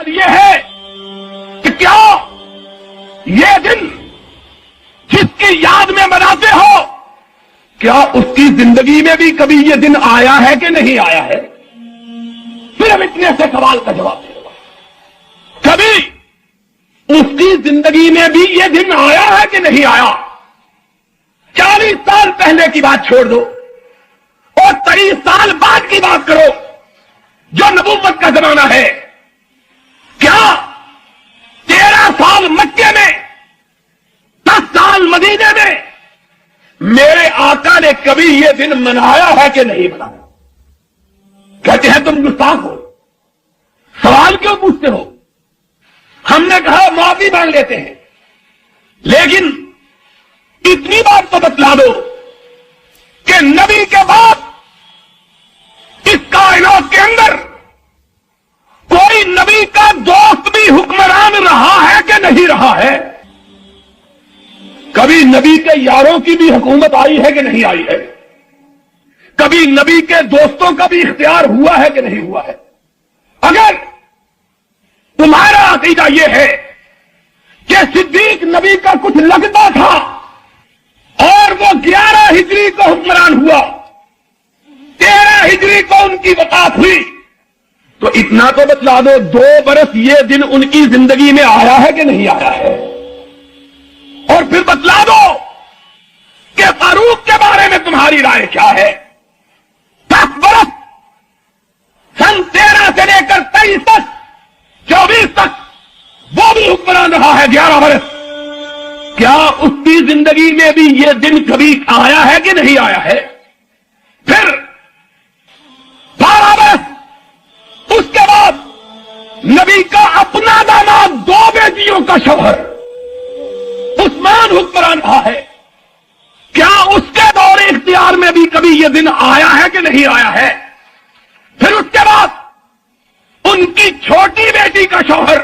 مقصد یہ ہے کہ کیا یہ دن جس کی یاد میں مناتے ہو، کیا اس کی زندگی میں بھی کبھی یہ دن آیا ہے کہ نہیں آیا ہے؟ صرف اتنے سے سوال کا جواب دے دو، کبھی اس کی زندگی میں بھی یہ دن آیا ہے کہ نہیں آیا؟ 40 سال پہلے کی بات چھوڑ دو اور 23 سال بعد کی بات کرو، جو نبوت کا زمانہ ہے۔ کیا 13 سال مکے میں، 10 سال مدینے میں میرے آقا نے کبھی یہ دن منایا ہے کہ نہیں منایا؟ کہتے ہیں تم گستاخ ہو، سوال کیوں پوچھتے ہو؟ ہم نے کہا معافی مانگ لیتے ہیں، لیکن اتنی بات تو بتلا دو کہ نبی کے بعد اس کائنات کے اندر کوئی نبی کا دوست بھی حکمران رہا ہے کہ نہیں رہا ہے؟ کبھی نبی کے یاروں کی بھی حکومت آئی ہے کہ نہیں آئی ہے؟ کبھی نبی کے دوستوں کا بھی اختیار ہوا ہے کہ نہیں ہوا ہے؟ اگر تمہارا عقیدہ یہ ہے کہ صدیق نبی کا کچھ لگتا تھا اور وہ 11 ہجری کو حکمران ہوا، 13 ہجری کو ان کی وفات ہوئی، تو اتنا تو بتلا دو 2 برس یہ دن ان کی زندگی میں آیا ہے کہ نہیں آیا ہے؟ اور پھر بتلا دو کہ فاروق کے بارے میں تمہاری رائے کیا ہے؟ 10 برس، سن 13 سے لے کر 23 تک، 24 تک وہ بھی حکمران رہا ہے 11 برس۔ کیا اس کی زندگی میں بھی یہ دن کبھی آیا ہے کہ نہیں آیا ہے؟ پھر 12 برس اس کے بعد نبی کا اپنا داماد 2 بیٹیوں کا شوہر عثمان حکمران رہا ہے۔ کیا اس کے دور اختیار میں بھی کبھی یہ دن آیا ہے کہ نہیں آیا ہے؟ پھر اس کے بعد ان کی چھوٹی بیٹی کا شوہر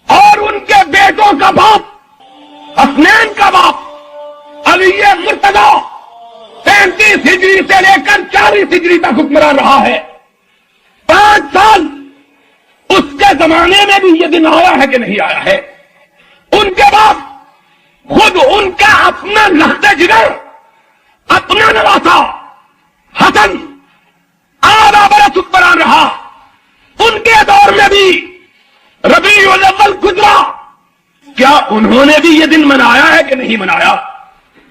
اور ان کے بیٹوں کا باپ، حسنین کا باپ علی مرتضی 35 ہجری سے لے کر 40 ہجری تک حکمران رہا ہے۔ 5 سال اس کے زمانے میں بھی یہ دن آیا ہے کہ نہیں آیا ہے؟ ان کے بعد خود ان کا اپنا لخت جگر، اپنا نواسا حسن 8 برس حکمران رہا، ان کے دور میں بھی ربیع الاول گزرا، کیا انہوں نے بھی یہ دن منایا ہے کہ نہیں منایا؟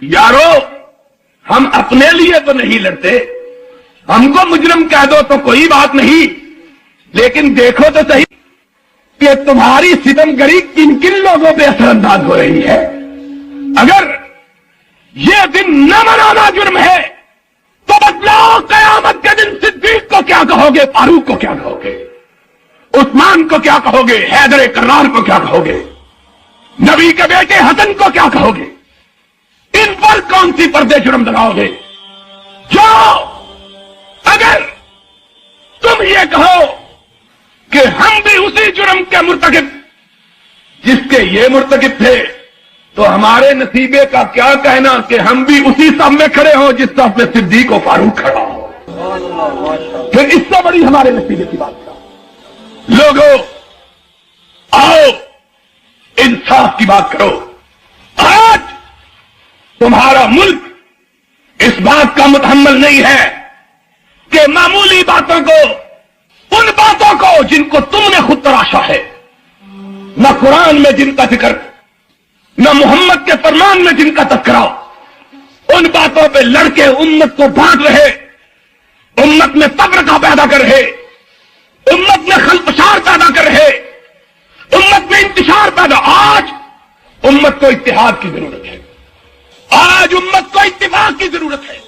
یارو، ہم اپنے لیے تو نہیں لڑتے، ہم کو مجرم کہہ دو تو کوئی بات نہیں، لیکن دیکھو تو صحیح کہ تمہاری ستم گری کن کن لوگوں پہ اثر انداز ہو رہی ہے۔ اگر یہ دن نہ منانا جرم ہے تو بتلاؤ قیامت کے دن صدیق کو کیا کہو گے، فاروق کو کیا کہو گے، عثمان کو کیا کہو گے، حیدر کرار کو کیا کہو گے، نبی کے بیٹے حسن کو کیا کہو گے؟ ان پر کون سی پردے جرم لگاؤ گے؟ جو اگر تم یہ کہو کہ ہم بھی اسی جرم کے مرتکب جس کے یہ مرتکب تھے، تو ہمارے نصیبے کا کیا کہنا کہ ہم بھی اسی صف میں کھڑے ہوں جس صف میں صدیق و فاروق کھڑا ہو؟ پھر اس سے بڑی ہمارے نصیبے کی بات کیا؟ لوگوں، آؤ انصاف کی بات کرو۔ آج تمہارا ملک اس بات کا متحمل نہیں ہے کہ معمولی باتوں کو، ان باتوں کو جن کو تم نے خود تراشا ہے، نہ قرآن میں جن کا ذکر، نہ محمد کے فرمان میں جن کا تذکرہ، ان باتوں پہ لڑ کے امت کو بانٹ رہے، امت میں تفرقہ پیدا کر رہے، امت میں خلفشار پیدا کر رہے، امت میں انتشار پیدا۔ آج امت کو اتحاد کی ضرورت ہے، آج امت کو اتفاق کی ضرورت ہے۔